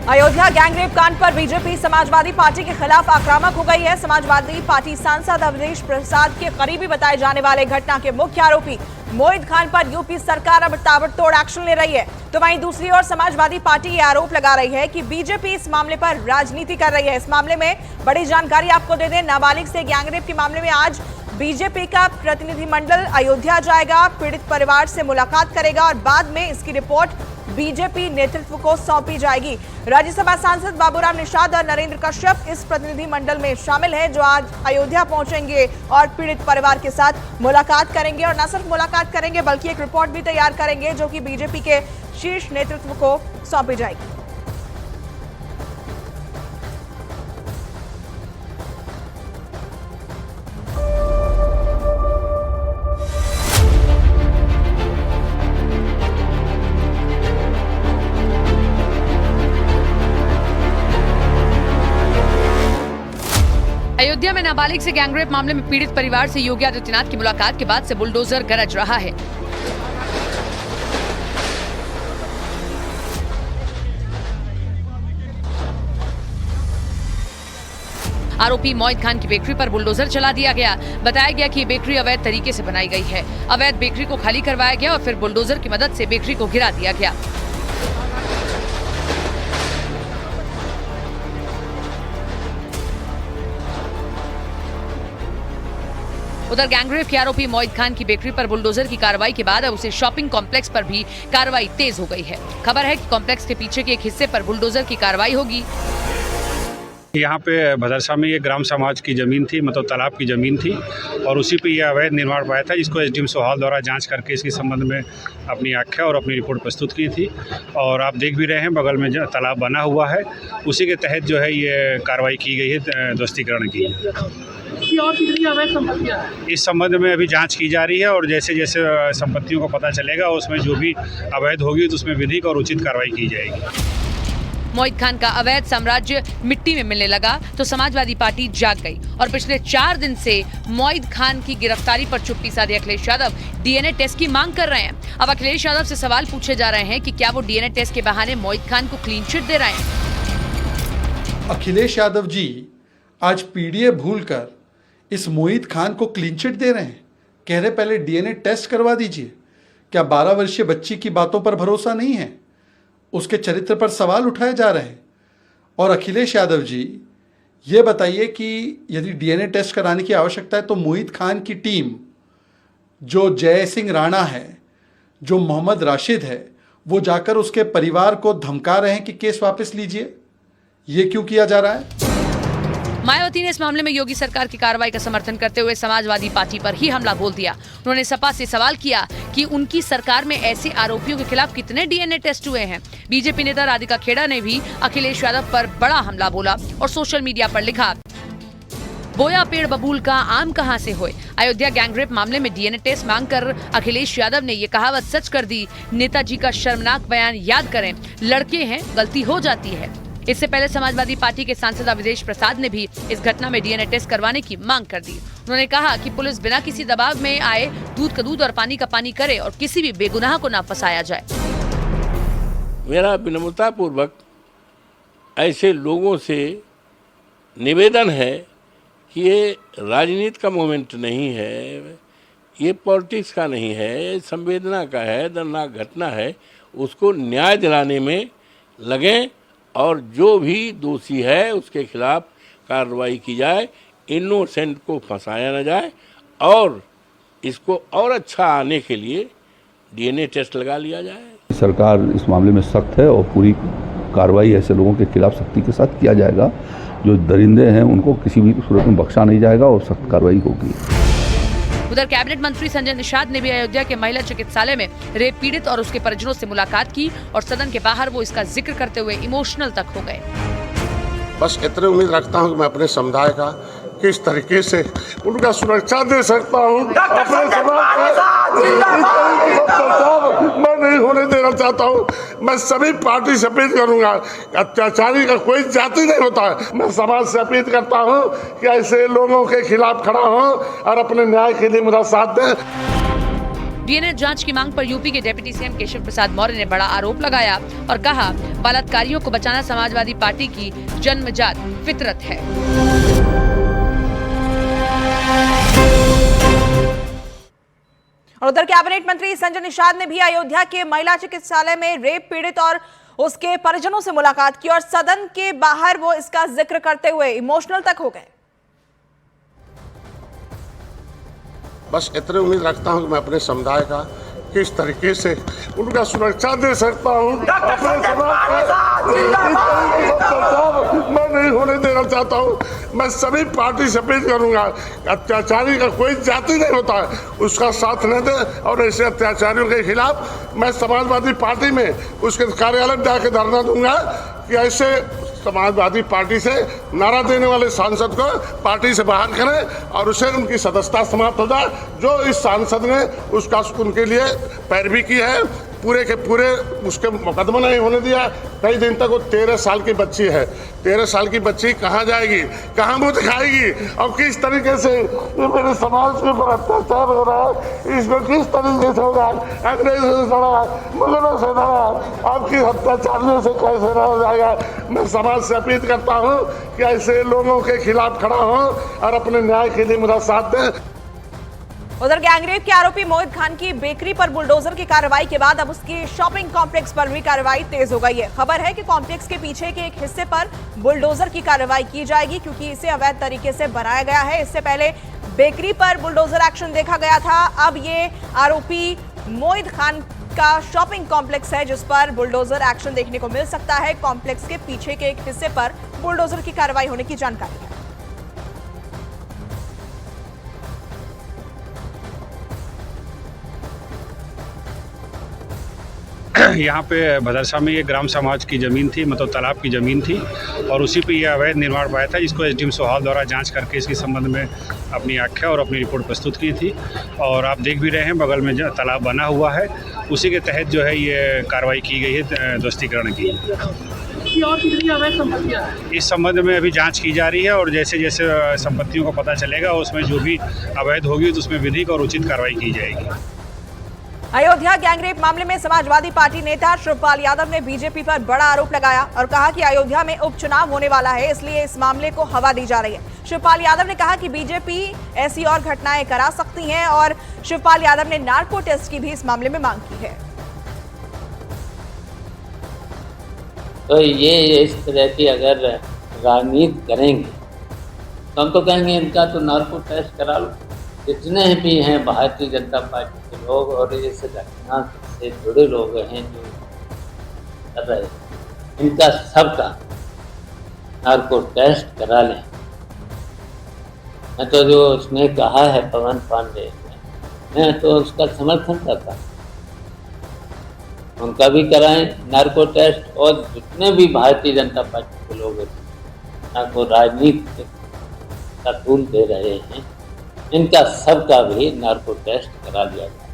Ayodhya gangrape कांड पर BJP Samajwadi party के खिलाफ आक्रामक हो गई है। समाजवादी पार्टी सांसद अवधेश प्रसाद के करीबी बताए जाने वाले घटना के मुख्य आरोपी मोहित खान पर यूपी सरकार अब ताबड़तोड़ एक्शन ले रही है। तो वहीं दूसरी ओर समाजवादी पार्टी ये आरोप लगा रही है कि बीजेपी इस मामले पर राजनीति कर रही है। इस मामले में बड़ी जानकारी आपको दे दें, नाबालिग से गैंगरेप के मामले में आज बीजेपी का प्रतिनिधिमंडल अयोध्या जाएगा, पीड़ित परिवार से मुलाकात करेगा और बाद में इसकी रिपोर्ट बीजेपी नेतृत्व को सौंपी जाएगी। राज्यसभा सांसद बाबूराम निषाद और नरेंद्र कश्यप इस प्रतिनिधिमंडल में शामिल हैं, जो आज अयोध्या पहुंचेंगे और पीड़ित परिवार के साथ मुलाकात करेंगे। और न सिर्फ मुलाकात करेंगे बल्कि एक रिपोर्ट भी तैयार करेंगे, जो कि बीजेपी के शीर्ष नेतृत्व को सौंपी जाएगी। अयोध्या में नाबालिग से गैंगरेप मामले में पीड़ित परिवार से योगी आदित्यनाथ की मुलाकात के बाद से बुलडोजर गरज रहा है। आरोपी मोहित खान की बेकरी पर बुलडोजर चला दिया गया। बताया गया कि ये बेकरी अवैध तरीके से बनाई गई है। अवैध बेकरी को खाली करवाया गया और फिर बुलडोजर की मदद से बेकरी को गिरा दिया गया। उधर गैंगरेप के आरोपी मोहित खान की बेकरी पर बुलडोजर की कार्रवाई के बाद अब उसे शॉपिंग कॉम्प्लेक्स पर भी कार्रवाई तेज हो गई है। खबर है कि कॉम्प्लेक्स के पीछे के एक हिस्से पर बुलडोजर की कार्रवाई होगी। यहाँ पे भदरसा में ये ग्राम समाज की ज़मीन थी, मतलब तालाब की ज़मीन थी और उसी पे ये अवैध निर्माण पाया था, जिसको एसडीएम सोहाल द्वारा जांच करके इसके संबंध में अपनी आख्या और अपनी रिपोर्ट प्रस्तुत की थी। और आप देख भी रहे हैं बगल में जो तालाब बना हुआ है, उसी के तहत जो है ये कार्रवाई की गई है, ध्वस्तीकरण की। और कितनी अवैध संपत्तियां हैं इस संबंध में अभी जांच की जा रही है और जैसे जैसे संपत्तियों को पता चलेगा उसमें जो भी अवैध होगी तो उसमें विधिक और उचित कार्रवाई की जाएगी। मोहित खान का अवैध साम्राज्य मिट्टी में मिलने लगा तो समाजवादी पार्टी जाग गई और पिछले 4 दिन से मोहित खान की गिरफ्तारी पर चुप्पी साधे अखिलेश यादव डीएनए टेस्ट की मांग कर रहे हैं। अब अखिलेश यादव से सवाल पूछे जा रहे हैं कि क्या वो डीएनए टेस्ट के बहाने मोहित खान को क्लीन चिट दे रहे हैं। अखिलेश यादव जी आज पीडीए भूलकर इस मोहित खान को क्लीन चिट दे रहे हैं। कह रहे पहले डीएनए टेस्ट करवा दीजिए। क्या 12 वर्षीय बच्ची की बातों पर भरोसा नहीं है? उसके चरित्र पर सवाल उठाए जा रहे हैं। और अखिलेश यादव जी ये बताइए कि यदि डीएनए टेस्ट कराने की आवश्यकता है तो मोहित खान की टीम, जो जय सिंह राणा है, जो मोहम्मद राशिद है, वो जाकर उसके परिवार को धमका रहे हैं कि केस वापस लीजिए। ये क्यों किया जा रहा है? मायावती ने इस मामले में योगी सरकार की कार्रवाई का समर्थन करते हुए समाजवादी पार्टी पर ही हमला बोल दिया। उन्होंने सपा से सवाल किया कि उनकी सरकार में ऐसे आरोपियों के खिलाफ कितने डीएनए टेस्ट हुए हैं। बीजेपी नेता राधिका खेड़ा ने भी अखिलेश यादव पर बड़ा हमला बोला और सोशल मीडिया पर लिखा, बोया पेड़ बबूल का आम कहां से होए। अयोध्या गैंगरेप मामले में डीएनए टेस्ट मांगकर अखिलेश यादव ने ये कहावत सच कर दी, नेताजी का शर्मनाक बयान याद करें, लड़के हैं गलती हो जाती है। इससे पहले समाजवादी पार्टी के सांसद अवधेश प्रसाद ने भी इस घटना में डीएनए टेस्ट करवाने की मांग कर दी। उन्होंने कहा कि पुलिस बिना किसी दबाव में आए दूध का दूध और पानी का पानी करे और किसी भी बेगुनाह को ना फंसाया जाए। मेरा विनम्रता पूर्वक ऐसे लोगों से निवेदन है कि ये राजनीति का मोमेंट नहीं है, ये पॉलिटिक्स का नहीं है, ये संवेदना का है, दर्दनाक घटना है। उसको न्याय दिलाने में लगें और जो भी दोषी है उसके खिलाफ कार्रवाई की जाए, इनोसेंट को फंसाया न जाए और इसको और अच्छा आने के लिए डीएनए टेस्ट लगा लिया जाए। सरकार इस मामले में सख्त है और पूरी कार्रवाई ऐसे लोगों के खिलाफ सख्ती के साथ किया जाएगा। जो दरिंदे हैं उनको किसी भी सूरत में बख्शा नहीं जाएगा और सख्त कार्रवाई होगी। उधर कैबिनेट मंत्री संजय निषाद ने भी अयोध्या के महिला चिकित्सालय में रेप पीड़ित और उसके परिजनों से मुलाकात की और सदन के बाहर वो इसका जिक्र करते हुए इमोशनल तक हो गए। बस इतनी उम्मीद रखता हूँ कि मैं अपने समुदाय का किस तरीके से उनका सुरक्षा दे सकता हूँ, अपने समाज मैं नहीं होने देना चाहता हूँ। मैं सभी पार्टी से अपील करूँगा, अत्याचारी का कोई जाति नहीं होता है। मैं समाज से अपील करता हूँ कि ऐसे लोगों के खिलाफ खड़ा हूँ और अपने न्याय के लिए मेरा साथ दें। डीएनए जांच की मांग पर यूपी के डिप्टी सीएम केशव प्रसाद मौर्य ने बड़ा आरोप लगाया और कहा, बलात्कारियों को बचाना समाजवादी पार्टी की जन्मजात फितरत है। और उधर कैबिनेट मंत्री संजय निषाद ने भी अयोध्या के महिला चिकित्सालय में रेप पीड़ित और उसके परिजनों से मुलाकात की और सदन के बाहर वो इसका जिक्र करते हुए इमोशनल तक हो गए। बस इतनी उम्मीद रखता हूं कि मैं अपने समुदाय का किस तरीके से उनका सुरक्षा दे सकता हूं, अपने समाज मैं नहीं होने देना चाहता हूं। मैं सभी पार्टी से अपील करूंगा, अत्याचारी का कोई जाति नहीं होता है, उसका साथ न दे और ऐसे अत्याचारियों के खिलाफ मैं समाजवादी पार्टी में उसके कार्यालय में जाकर धरना दूंगा कि ऐसे समाजवादी पार्टी से नारा देने वाले सांसद को पार्टी से बाहर करें और उसे उनकी सदस्यता समाप्त हो जाए। जो इस सांसद ने उसका उनके लिए पैरवी की है, पूरे के पूरे उसके मुकदमा नहीं होने दिया। कई दिन तक वो 13 साल की बच्ची है, 13 साल की बच्ची कहाँ जाएगी, कहाँ मुँह दिखाएगी और किस तरीके से ये मेरे समाज के ऊपर अत्याचार हो रहा है, इसको किस तरीके से होगा। अंग्रेजों से लड़ा, मुगलों से लड़ा, आपकी अत्याचारियों से कैसे रहा जाएगा। मैं समाज से अपील करता हूँ कि ऐसे लोगों के खिलाफ खड़ा हो और अपने न्याय के लिए मेरा साथ दें। उधर गैंगरेप के आरोपी मोहित खान की बेकरी पर बुलडोजर की कार्रवाई के बाद अब उसके शॉपिंग कॉम्प्लेक्स पर भी कार्रवाई तेज हो गई है। खबर है कि कॉम्प्लेक्स के पीछे के एक हिस्से पर बुलडोजर की कार्रवाई की जाएगी क्योंकि इसे अवैध तरीके से बनाया गया है। इससे पहले बेकरी पर बुलडोजर एक्शन देखा गया था। अब ये आरोपी मोहित खान का शॉपिंग कॉम्प्लेक्स है जिस पर बुलडोजर एक्शन देखने को मिल सकता है। कॉम्प्लेक्स के पीछे के एक हिस्से पर बुलडोजर की कार्रवाई होने की जानकारी है। यहाँ पे भदरसा में ये ग्राम समाज की ज़मीन थी, मतलब तालाब की ज़मीन थी और उसी पे ये अवैध निर्माण पाया था, जिसको एसडीएम सोहाल द्वारा जांच करके इसके संबंध में अपनी आख्या और अपनी रिपोर्ट प्रस्तुत की थी। और आप देख भी रहे हैं बगल में जो तालाब बना हुआ है उसी के तहत जो है ये कार्रवाई की गई है, ध्वस्तीकरण की। और कितनी अवैध संपत्तियां हैं इस संबंध में अभी जाँच की जा रही है और जैसे जैसे संपत्तियों का पता चलेगा उसमें जो भी अवैध होगी तो उसमें विधिक और उचित कार्रवाई की जाएगी। अयोध्या गैंगरेप मामले में समाजवादी पार्टी नेता शिवपाल यादव ने बीजेपी पर बड़ा आरोप लगाया और कहा कि अयोध्या में उपचुनाव होने वाला है, इसलिए इस मामले को हवा दी जा रही है। शिवपाल यादव ने कहा कि बीजेपी ऐसी और घटनाएं करा सकती है और शिवपाल यादव ने नार्को टेस्ट की भी इस मामले में मांग की है। तो ये इस तरह की अगर राजनीति करेंगे तो हम तो कहेंगे इनका तो नार्को टेस्ट करा लो। जितने भी हैं भारतीय जनता पार्टी के लोग और इस घटना से जुड़े लोग हैं जो कर रहे हैं, इनका सबका नार्को टेस्ट करा लें। मैं तो जो उसने कहा है पवन पांडे, मैं तो उसका समर्थन करता हूँ, उनका भी कराएं नार्को टेस्ट। और जितने भी भारतीय जनता पार्टी के लोग नार्को राजनीति का टूल दे रहे हैं, इनका सबका भी नार्को टेस्ट करा लिया जाए।